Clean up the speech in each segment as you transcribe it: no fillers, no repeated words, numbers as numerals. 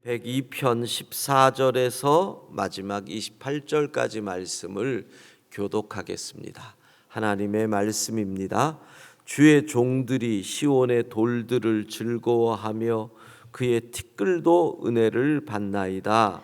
102편 14절에서 마지막 28절까지 말씀을 교독하겠습니다. 하나님의 말씀입니다. 주의 종들이 시온의 돌들을 즐거워하며 그의 티끌도 은혜를 받나이다.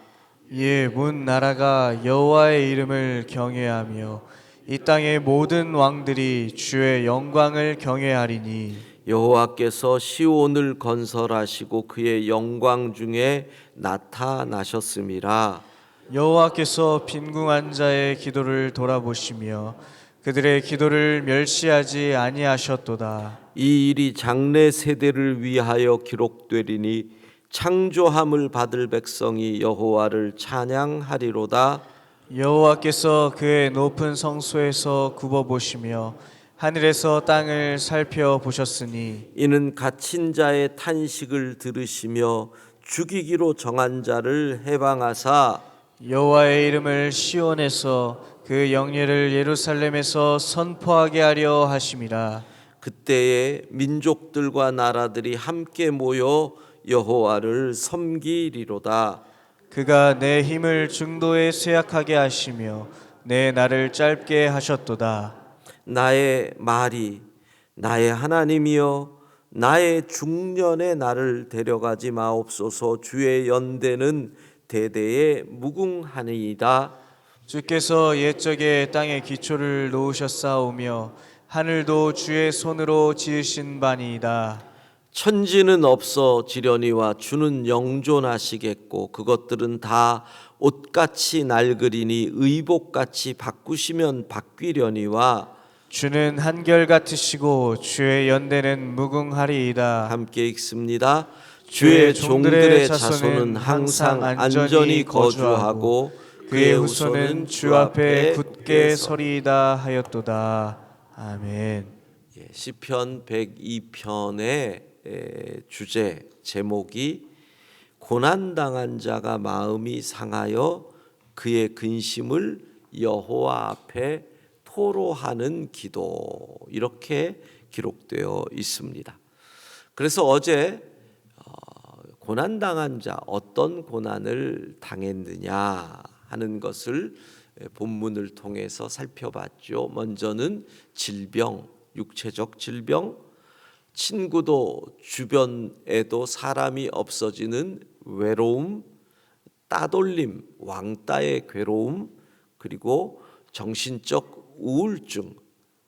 이에 문 나라가 여호와의 이름을 경외하며 이 땅의 모든 왕들이 주의 영광을 경외하리니 여호와께서 시온을 건설하시고 그의 영광 중에 나타나셨음이라. 여호와께서 빈궁한 자의 기도를 돌아보시며 그들의 기도를 멸시하지 아니하셨도다. 이 일이 장래 세대를 위하여 기록되리니 창조함을 받을 백성이 여호와를 찬양하리로다. 여호와께서 그의 높은 성소에서 굽어보시며 하늘에서 땅을 살펴보셨으니 이는 갇힌 자의 탄식을 들으시며 죽이기로 정한 자를 해방하사 여호와의 이름을 시온에서 그 영예를 예루살렘에서 선포하게 하려 하심이라. 그때에 민족들과 나라들이 함께 모여 여호와를 섬기리로다. 그가 내 힘을 중도에 쇠약하게 하시며 내 날을 짧게 하셨도다. 나의 말이 나의 하나님이여 나의 중년에 나를 데려가지 마옵소서. 주의 연대는 대대에 무궁하니이다. 주께서 옛적에 땅에 기초를 놓으셨사오며 하늘도 주의 손으로 지으신 바니이다. 천지는 없어지려니와 주는 영존하시겠고 그것들은 다 옷같이 낡으리니 의복같이 바꾸시면 바뀌려니와 주는 한결같으시고 주의 연대는 무궁하리이다. 함께 읽습니다. 주의 종들의 자손은 항상 안전히 거주하고 그의 후손은 주 앞에 굳게 서리이다 하였도다. 아멘. 시편 102편의 주제 제목이 고난당한 자가 마음이 상하여 그의 근심을 여호와 앞에 토로하는 기도, 이렇게 기록되어 있습니다. 그래서 어제 고난당한 자, 어떤 고난을 당했느냐 하는 것을 본문을 통해서 살펴봤죠. 먼저는 질병, 육체적 질병, 친구도 주변에도 사람이 없어지는 외로움, 따돌림, 왕따의 괴로움, 그리고 정신적 우울증,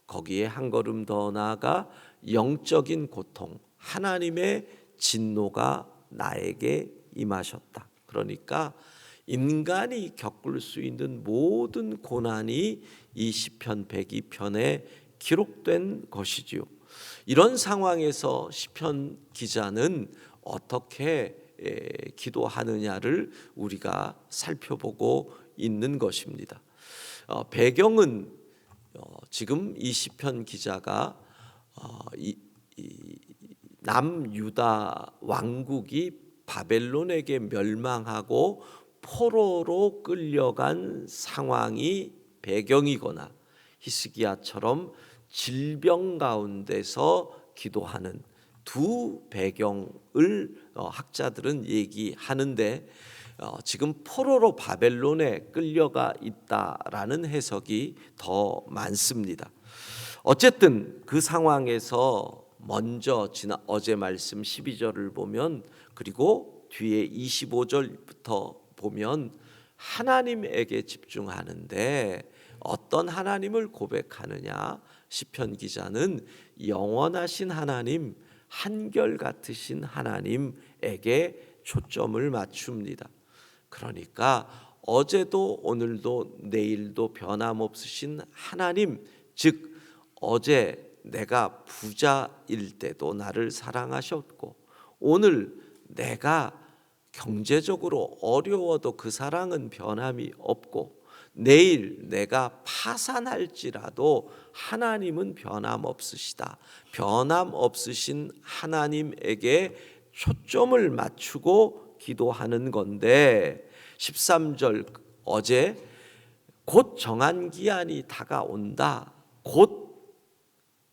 거기에 한 걸음 더 나아가 영적인 고통, 하나님의 진노가 나에게 임하셨다. 그러니까 인간이 겪을 수 있는 모든 고난이 이 시편 102편에 기록된 것이지요. 이런 상황에서 시편 기자는 어떻게 기도하느냐를 우리가 살펴보고 있는 것입니다. 배경은 지금 이 시편 기자가 남유다 왕국이 바벨론에게 멸망하고 포로로 끌려간 상황이 배경이거나 히스기야처럼 질병 가운데서 기도하는 두 배경을 학자들은 얘기하는데 지금 포로로 바벨론에 끌려가 있다라는 해석이 더 많습니다. 어쨌든 그 상황에서 먼저 어제 말씀 12절을 보면, 그리고 뒤에 25절부터 보면 하나님에게 집중하는데 어떤 하나님을 고백하느냐? 시편 기자는 영원하신 하나님, 한결같으신 하나님에게 초점을 맞춥니다. 그러니까 어제도 오늘도 내일도 변함없으신 하나님, 즉 어제 내가 부자일 때도 나를 사랑하셨고 오늘 내가 경제적으로 어려워도 그 사랑은 변함이 없고 내일 내가 파산할지라도 하나님은 변함없으시다. 변함없으신 하나님에게 초점을 맞추고 기도하는 건데 13절 어제 곧 정한 기한이 다가온다. 곧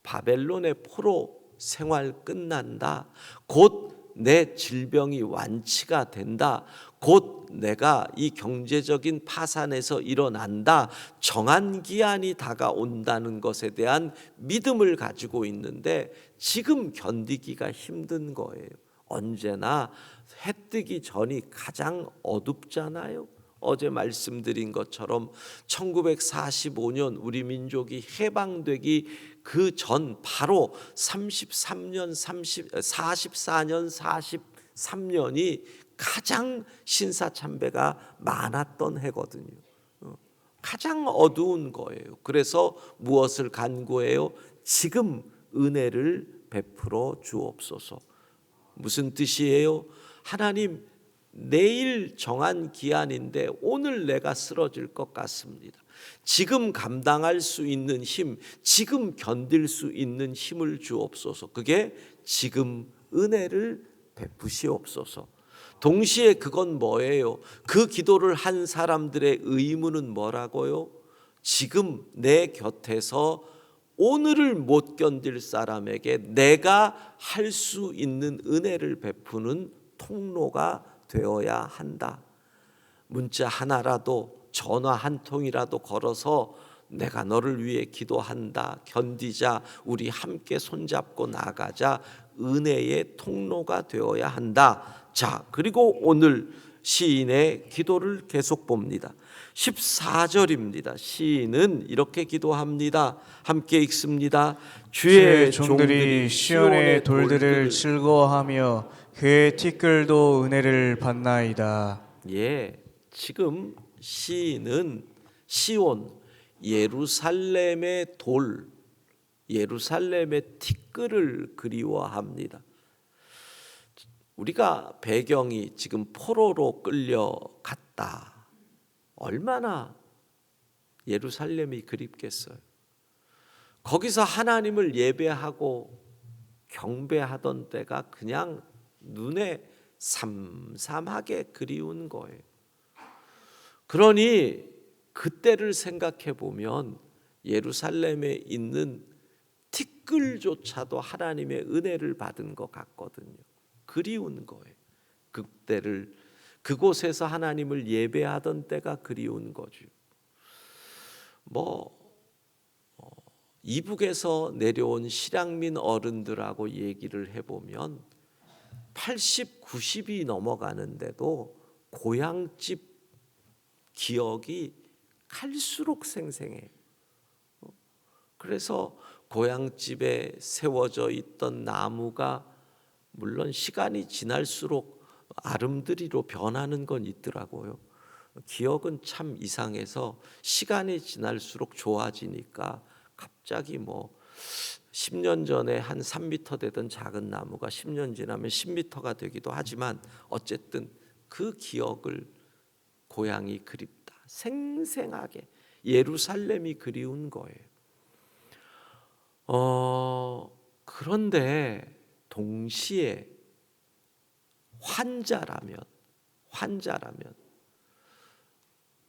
바벨론의 포로 생활 끝난다. 곧 내 질병이 완치가 된다. 곧 내가 이 경제적인 파산에서 일어난다. 정한 기한이 다가온다는 것에 대한 믿음을 가지고 있는데 지금 견디기가 힘든 거예요. 언제나 해 뜨기 전이 가장 어둡잖아요. 어제 말씀드린 것처럼 1945년 우리 민족이 해방되기 그 전 바로 44년 43년이 가장 신사참배가 많았던 해거든요. 가장 어두운 거예요. 그래서 무엇을 간구해요? 지금 은혜를 베풀어 주옵소서. 무슨 뜻이에요? 하나님, 내일 정한 기한인데 오늘 내가 쓰러질 것 같습니다. 지금 감당할 수 있는 힘, 지금 견딜 수 있는 힘을 주옵소서. 그게 지금 은혜를 베푸시옵소서. 동시에 그건 뭐예요? 그 기도를 한 사람들의 의무는 뭐라고요? 지금 내 곁에서 오늘을 못 견딜 사람에게 내가 할 수 있는 은혜를 베푸는 통로가 되어야 한다. 문자 하나라도, 전화 한 통이라도 걸어서 내가 너를 위해 기도한다, 견디자, 우리 함께 손잡고 나가자, 은혜의 통로가 되어야 한다. 자, 그리고 오늘 시인의 기도를 계속 봅니다. 14절입니다. 시인은 이렇게 기도합니다. 함께 읽습니다. 주의 종들이 시온의 돌들을 즐거워하며 그의 티끌도 은혜를 받나이다. 예, 지금 시인은 시온, 예루살렘의 돌, 예루살렘의 티끌을 그리워합니다. 우리가 배경이 지금 포로로 끌려갔다. 얼마나 예루살렘이 그립겠어요. 거기서 하나님을 예배하고 경배하던 때가 그냥 눈에 삼삼하게 그리운 거예요. 그러니 그때를 생각해 보면 예루살렘에 있는 티끌조차도 하나님의 은혜를 받은 것 같거든요. 그리운 거예요. 그때를, 그곳에서 하나님을 예배하던 때가 그리운 거죠. 이북에서 내려온 실향민 어른들하고 얘기를 해보면 80, 90이 넘어가는데도 고향집 기억이 갈수록 생생해요. 그래서 고향집에 세워져 있던 나무가 물론 시간이 지날수록 아름드리로 변하는 건 있더라고요. 기억은 참 이상해서 시간이 지날수록 좋아지니까 갑자기 10년 전에 한 3m 되던 작은 나무가 10년 지나면 10m가 되기도 하지만 어쨌든 그 기억을, 고향이 그립다, 생생하게 예루살렘이 그리운 거예요. 그런데 동시에 환자라면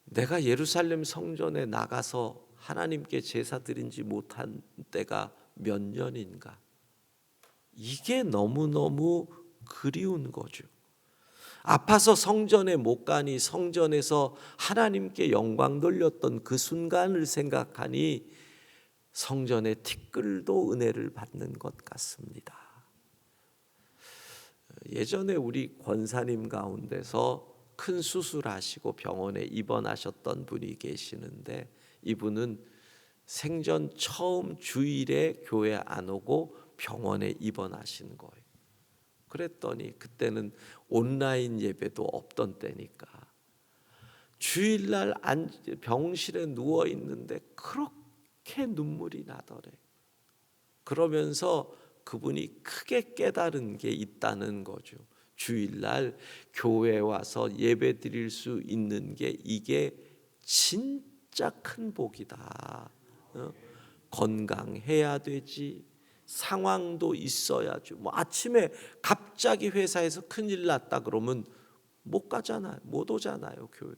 내가 예루살렘 성전에 나가서 하나님께 제사 드리지 못한 때가 몇 년인가, 이게 너무너무 그리운 거죠. 아파서 성전에 못 가니 성전에서 하나님께 영광 돌렸던 그 순간을 생각하니 성전의 티끌도 은혜를 받는 것 같습니다. 예전에 우리 권사님 가운데서 큰 수술하시고 병원에 입원하셨던 분이 계시는데 이분은 생전 처음 주일에 교회 안 오고 병원에 입원하신 거예요. 그랬더니 그때는 온라인 예배도 없던 때니까 주일날 병실에 누워 있는데 그렇게 눈물이 나더래. 그러면서 그분이 크게 깨달은 게 있다는 거죠. 주일날 교회 와서 예배 드릴 수 있는 게 이게 진짜 큰 복이다. 건강해야 되지, 상황도 있어야죠. 아침에 갑자기 회사에서 큰일 났다 그러면 못 가잖아요. 못 오잖아요, 교회.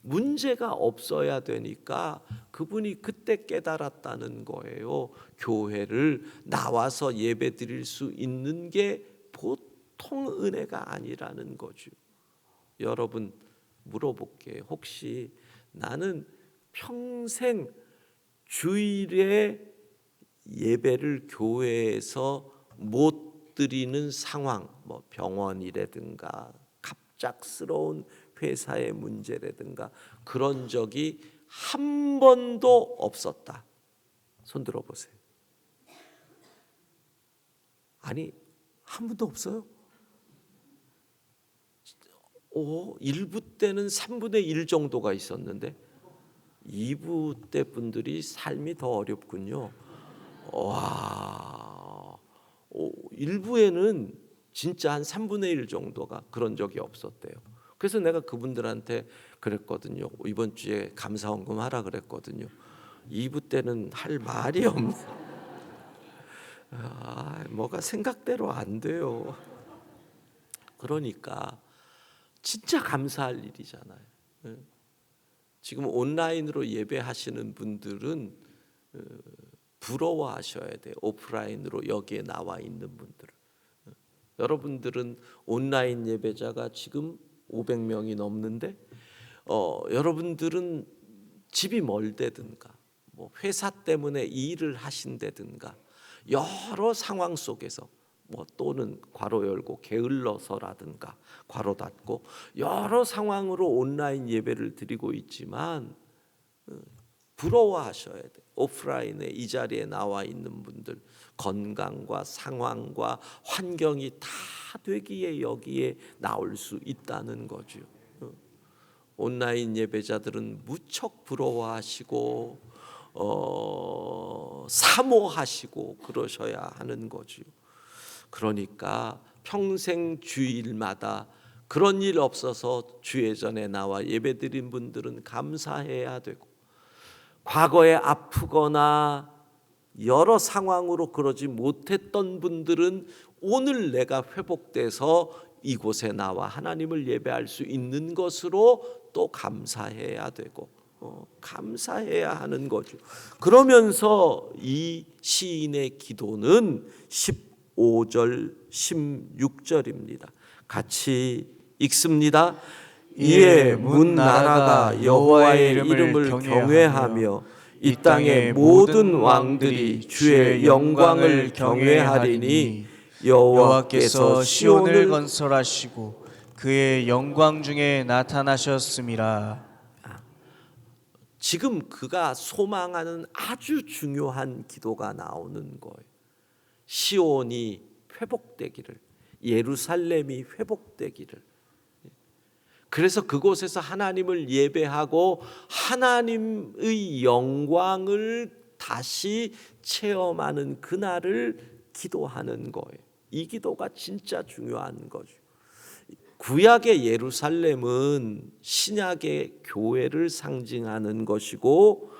문제가 없어야 되니까 그분이 그때 깨달았다는 거예요. 교회를 나와서 예배 드릴 수 있는 게 보통 보통 은혜가 아니라는 거죠. 여러분 물어볼게요. 혹시 나는 평생 주일에 예배를 교회에서 못 드리는 상황, 뭐 병원이라든가 갑작스러운 회사의 문제라든가 그런 적이 한 번도 없었다. 손 들어보세요. 아니, 한 번도 없어요? 1부 때는 3분의 1 정도가 있었는데 2부 때 분들이 삶이 더 어렵군요. 와, 1부에는 진짜 한 3분의 1 정도가 그런 적이 없었대요. 그래서 내가 그분들한테 그랬거든요. 이번 주에 감사헌금 하라 그랬거든요. 2부 때는 할 말이 없네. 뭐가 생각대로 안 돼요. 그러니까 진짜 감사할 일이잖아요. 지금 온라인으로 예배하시는 분들은 부러워하셔야 돼요. 오프라인으로 여기에 나와 있는 분들은. 여러분들은 온라인 예배자가 지금 500명이 넘는데 여러분들은 집이 멀다든가 뭐 회사 때문에 일을 하신다든가 여러 상황 속에서 뭐 또는 괄호 열고 게을러서라든가 괄호 닫고 여러 상황으로 온라인 예배를 드리고 있지만 부러워하셔야 돼. 오프라인에 이 자리에 나와 있는 분들 건강과 상황과 환경이 다 되기에 여기에 나올 수 있다는 거죠. 온라인 예배자들은 무척 부러워하시고 사모하시고 그러셔야 하는 거죠. 그러니까 평생 주일마다 그런 일 없어서 주의 전에 나와 예배드린 분들은 감사해야 되고, 과거에 아프거나 여러 상황으로 그러지 못했던 분들은 오늘 내가 회복돼서 이곳에 나와 하나님을 예배할 수 있는 것으로 또 감사해야 되고 감사해야 하는 거죠. 그러면서 이 시인의 기도는 15절 16절입니다. 같이 읽습니다. 이에 문 나라가 여호와의 이름을 경외하며 이 땅의 모든 왕들이 주의 영광을 경외하리니 여호와께서 시온을 건설하시고 그의 영광 중에 나타나셨음이라. 지금 그가 소망하는 아주 중요한 기도가 나오는 거예요. 시온이 회복되기를, 예루살렘이 회복되기를. 그래서 그곳에서 하나님을 예배하고 하나님의 영광을 다시 체험하는 그날을 기도하는 거예요. 이 기도가 진짜 중요한 거죠. 구약의 예루살렘은 신약의 교회를 상징하는 것이고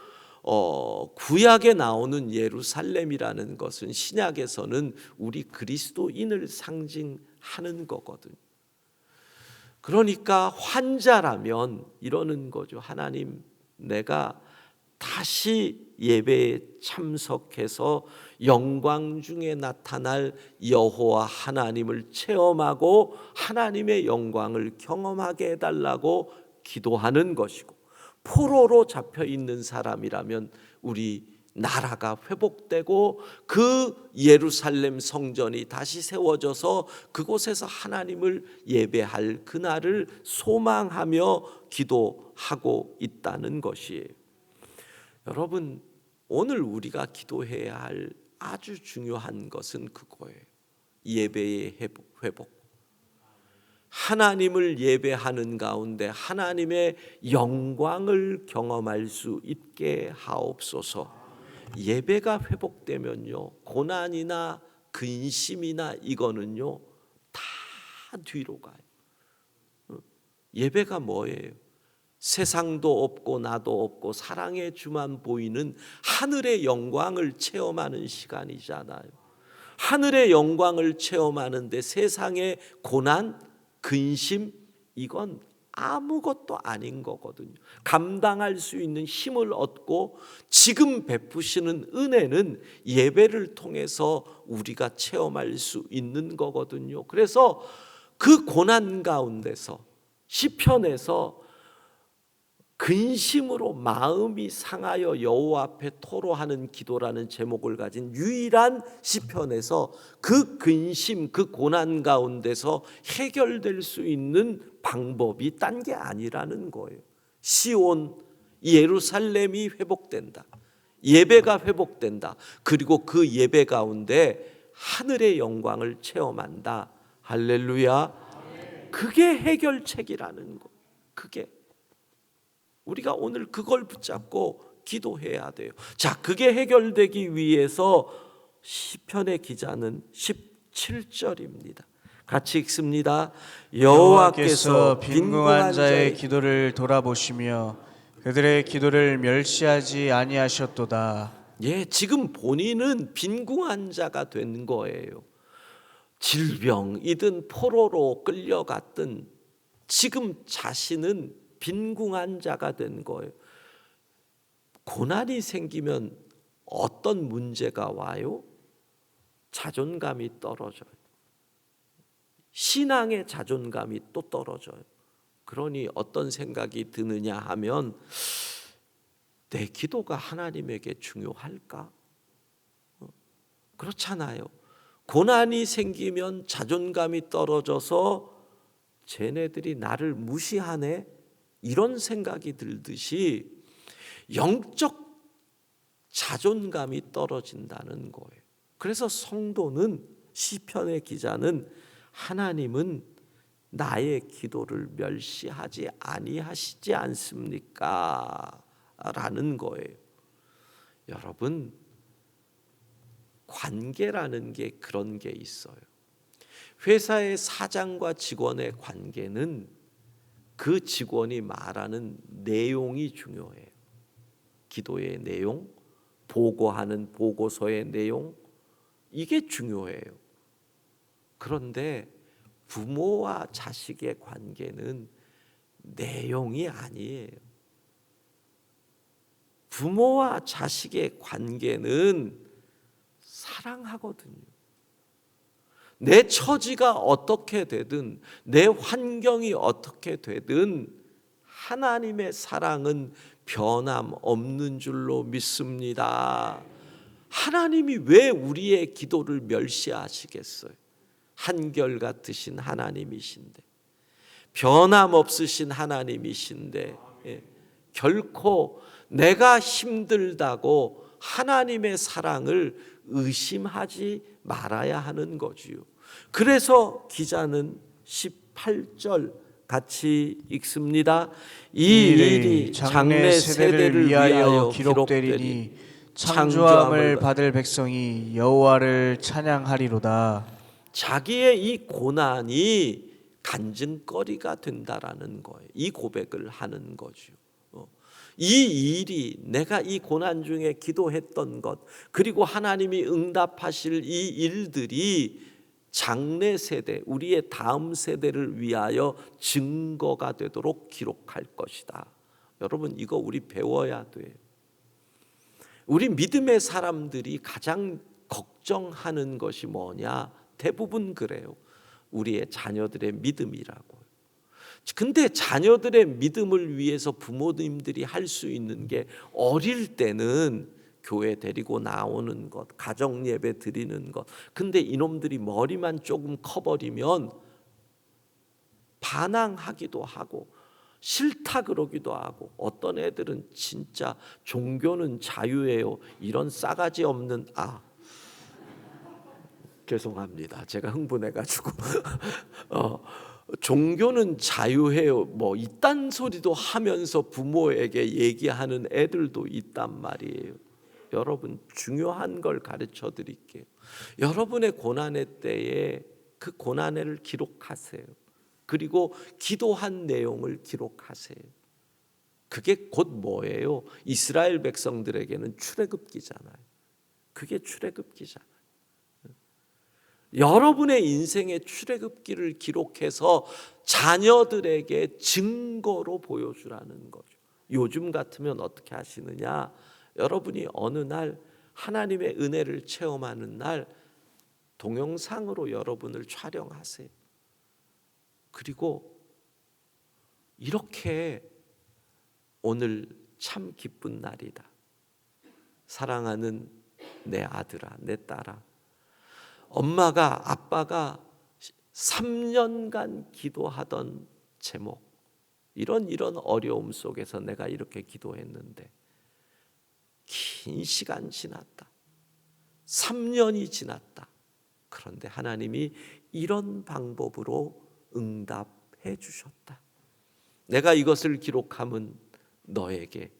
구약에 나오는 예루살렘이라는 것은 신약에서는 우리 그리스도인을 상징하는 거거든요. 그러니까 환자라면 이러는 거죠. 하나님, 내가 다시 예배에 참석해서 영광 중에 나타날 여호와 하나님을 체험하고 하나님의 영광을 경험하게 해달라고 기도하는 것이고, 포로로 잡혀 있는 사람이라면 우리 나라가 회복되고 그 예루살렘 성전이 다시 세워져서 그곳에서 하나님을 예배할 그날을 소망하며 기도하고 있다는 것이에요. 여러분, 오늘 우리가 기도해야 할 아주 중요한 것은 그거예요. 예배의 회복. 하나님을 예배하는 가운데 하나님의 영광을 경험할 수 있게 하옵소서. 예배가 회복되면요, 고난이나 근심이나 이거는요 다 뒤로 가요. 예배가 뭐예요? 세상도 없고 나도 없고 사랑의 주만 보이는 하늘의 영광을 체험하는 시간이잖아요. 하늘의 영광을 체험하는데 세상의 고난, 근심 이건 아무것도 아닌 거거든요. 감당할 수 있는 힘을 얻고 지금 베푸시는 은혜는 예배를 통해서 우리가 체험할 수 있는 거거든요. 그래서 그 고난 가운데서 시편에서 근심으로 마음이 상하여 여호와 앞에 토로하는 기도라는 제목을 가진 유일한 시편에서 그 근심, 그 고난 가운데서 해결될 수 있는 방법이 딴 게 아니라는 거예요. 시온, 예루살렘이 회복된다. 예배가 회복된다. 그리고 그 예배 가운데 하늘의 영광을 체험한다. 할렐루야. 그게 해결책이라는 거. 그게 우리가 오늘 그걸 붙잡고 기도해야 돼요. 자, 그게 해결되기 위해서 시편의 기자는 17절입니다. 같이 읽습니다. 여호와께서 빈궁한 자의 기도를 돌아보시며 그들의 기도를 멸시하지 아니하셨도다. 예, 지금 본인은 빈궁한 자가 된 거예요. 질병이든 포로로 끌려갔든 지금 자신은 빈궁한 자가 된 거예요. 고난이 생기면 어떤 문제가 와요? 자존감이 떨어져요. 신앙의 자존감이 또 떨어져요. 그러니 어떤 생각이 드느냐 하면 내 기도가 하나님에게 중요할까? 그렇잖아요. 고난이 생기면 자존감이 떨어져서 쟤네들이 나를 무시하네? 이런 생각이 들듯이 영적 자존감이 떨어진다는 거예요. 그래서 성도는 시편의 기자는 하나님은 나의 기도를 멸시하지 아니하시지 않습니까? 라는 거예요. 여러분, 관계라는 게 그런 게 있어요. 회사의 사장과 직원의 관계는 그 직원이 말하는 내용이 중요해요. 기도의 내용, 보고하는 보고서의 내용, 이게 중요해요. 그런데 부모와 자식의 관계는 내용이 아니에요. 부모와 자식의 관계는 사랑하거든요. 내 처지가 어떻게 되든 내 환경이 어떻게 되든 하나님의 사랑은 변함없는 줄로 믿습니다. 하나님이 왜 우리의 기도를 멸시하시겠어요? 한결같으신 하나님이신데, 변함없으신 하나님이신데, 결코 내가 힘들다고 하나님의 사랑을 의심하지 말아야 하는 거지요. 그래서 기자는 18절 같이 읽습니다. 이 일이 장래 세대를 위하여 기록되리니 창조함을 받을 백성이 여호와를 찬양하리로다. 자기의 이 고난이 간증거리가 된다라는 거예요. 이 고백을 하는 거죠. 이 일이 내가 이 고난 중에 기도했던 것, 그리고 하나님이 응답하실 이 일들이 장래 세대, 우리의 다음 세대를 위하여 증거가 되도록 기록할 것이다. 여러분, 이거 우리 배워야 돼요. 우리 믿음의 사람들이 가장 걱정하는 것이 뭐냐? 대부분 그래요. 우리의 자녀들의 믿음이라고. 근데 자녀들의 믿음을 위해서 부모님들이 할 수 있는 게 어릴 때는 교회 데리고 나오는 것, 가정 예배 드리는 것. 근데 이놈들이 머리만 조금 커버리면 반항하기도 하고 싫다 그러기도 하고, 어떤 애들은 진짜 종교는 자유예요, 이런 싸가지 없는, 죄송합니다. 제가 흥분해가지고 종교는 자유해요, 뭐 이딴 소리도 하면서 부모에게 얘기하는 애들도 있단 말이에요. 여러분, 중요한 걸 가르쳐 드릴게요. 여러분의 고난의 때에 그 고난을 기록하세요. 그리고 기도한 내용을 기록하세요. 그게 곧 뭐예요? 이스라엘 백성들에게는 출애굽기잖아요. 그게 출애굽기잖아요. 여러분의 인생의 출애굽기를 기록해서 자녀들에게 증거로 보여주라는 거죠. 요즘 같으면 어떻게 하시느냐? 여러분이 어느 날 하나님의 은혜를 체험하는 날 동영상으로 여러분을 촬영하세요. 그리고 이렇게 오늘 참 기쁜 날이다. 사랑하는 내 아들아, 내 딸아, 엄마가 아빠가 3년간 기도하던 제목, 이런 어려움 속에서 내가 이렇게 기도했는데 긴 시간 지났다. 3년이 지났다. 그런데 하나님이 이런 방법으로 응답해 주셨다. 내가 이것을 기록함은 너에게,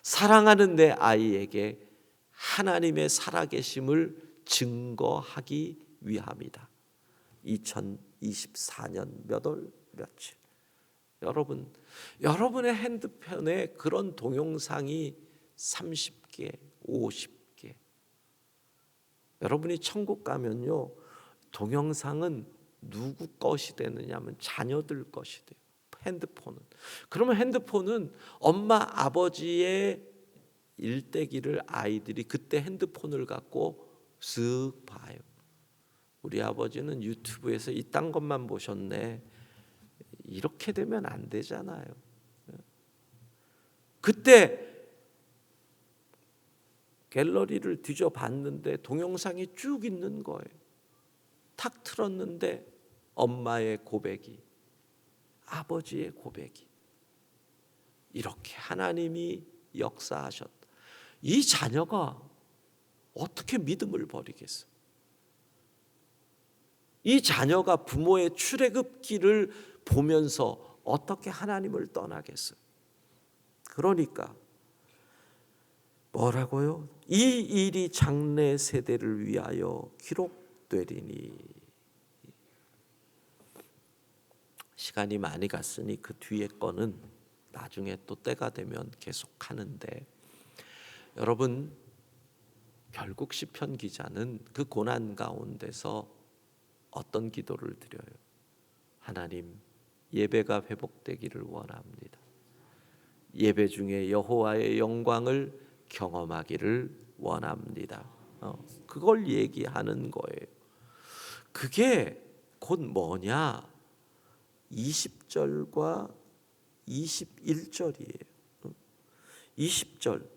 사랑하는 내 아이에게 하나님의 살아계심을 증거하기 위함이다. 2024년 몇 월 며칠, 여러분의 핸드폰에 그런 동영상이 30개, 50개. 여러분이 천국 가면요, 동영상은 누구 것이 되느냐면 자녀들 것이 돼요. 핸드폰은. 그러면 핸드폰은 엄마 아버지의 일대기를 아이들이 그때 핸드폰을 갖고 쓱 봐요. 우리 아버지는 유튜브에서 이딴 것만 보셨네. 이렇게 되면 안 되잖아요. 그때 갤러리를 뒤져봤는데 동영상이 쭉 있는 거예요. 탁 틀었는데 엄마의 고백이, 아버지의 고백이, 이렇게 하나님이 역사하셨다. 이 자녀가 어떻게 믿음을 버리겠어? 이 자녀가 부모의 출애굽기를 보면서 어떻게 하나님을 떠나겠어요? 그러니까 뭐라고요? 이 일이 장래 세대를 위하여 기록되리니. 시간이 많이 갔으니 그 뒤에 거는 나중에 또 때가 되면 계속 하는데, 여러분, 결국 시편 기자는 그 고난 가운데서 어떤 기도를 드려요? 하나님, 예배가 회복되기를 원합니다. 예배 중에 여호와의 영광을 경험하기를 원합니다. 그걸 얘기하는 거예요. 그게 곧 뭐냐? 20절과 21절이에요. 20절,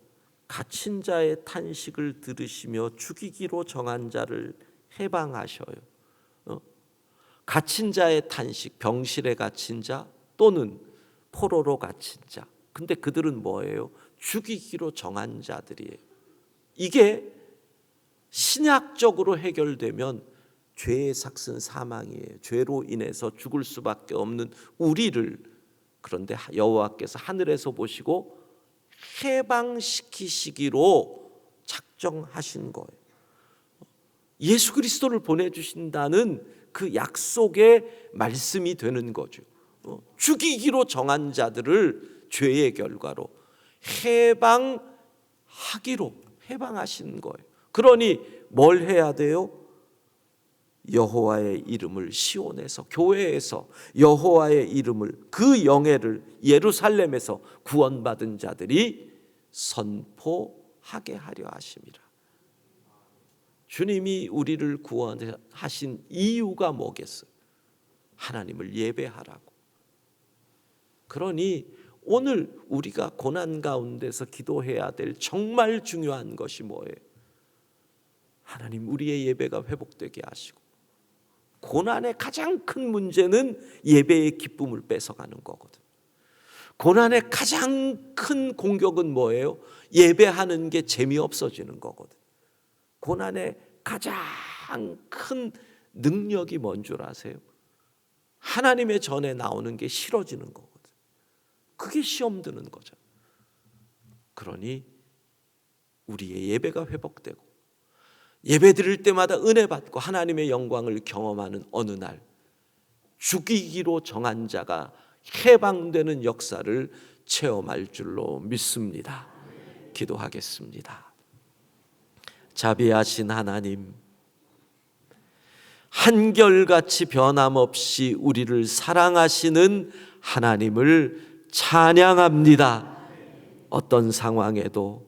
갇힌 자의 탄식을 들으시며 죽이기로 정한 자를 해방하셔요. 갇힌 자의 탄식, 병실에 갇힌 자 또는 포로로 갇힌 자. 근데 그들은 뭐예요? 죽이기로 정한 자들이에요. 이게 신약적으로 해결되면 죄의 삭은 사망이에요. 죄로 인해서 죽을 수밖에 없는 우리를, 그런데 여호와께서 하늘에서 보시고 해방시키시기로 작정하신 거예요. 예수 그리스도를 보내주신다는 그 약속의 말씀이 되는 거죠. 죽이기로 정한 자들을 죄의 결과로 해방하신 거예요. 그러니 뭘 해야 돼요? 여호와의 이름을 시온에서, 교회에서 여호와의 이름을, 그 영예를 예루살렘에서 구원받은 자들이 선포하게 하려 하심이라. 주님이 우리를 구원하신 이유가 뭐겠어요? 하나님을 예배하라고. 그러니 오늘 우리가 고난 가운데서 기도해야 될 정말 중요한 것이 뭐예요? 하나님, 우리의 예배가 회복되게 하시고, 고난의 가장 큰 문제는 예배의 기쁨을 뺏어가는 거거든. 고난의 가장 큰 공격은 뭐예요? 예배하는 게 재미없어지는 거거든. 고난의 가장 큰 능력이 뭔 줄 아세요? 하나님의 전에 나오는 게 싫어지는 거거든. 그게 시험 드는 거죠. 그러니 우리의 예배가 회복되고 예배 드릴 때마다 은혜 받고 하나님의 영광을 경험하는 어느 날, 죽이기로 정한 자가 해방되는 역사를 체험할 줄로 믿습니다. 기도하겠습니다. 자비하신 하나님, 한결같이 변함없이 우리를 사랑하시는 하나님을 찬양합니다. 어떤 상황에도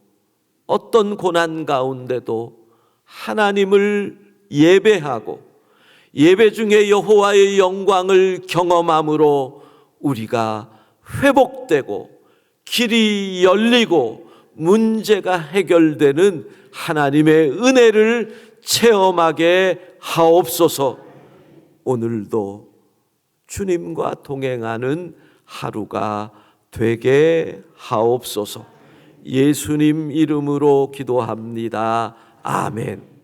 어떤 고난 가운데도 하나님을 예배하고 예배 중에 여호와의 영광을 경험함으로 우리가 회복되고 길이 열리고 문제가 해결되는 하나님의 은혜를 체험하게 하옵소서. 오늘도 주님과 동행하는 하루가 되게 하옵소서. 예수님 이름으로 기도합니다. 아멘.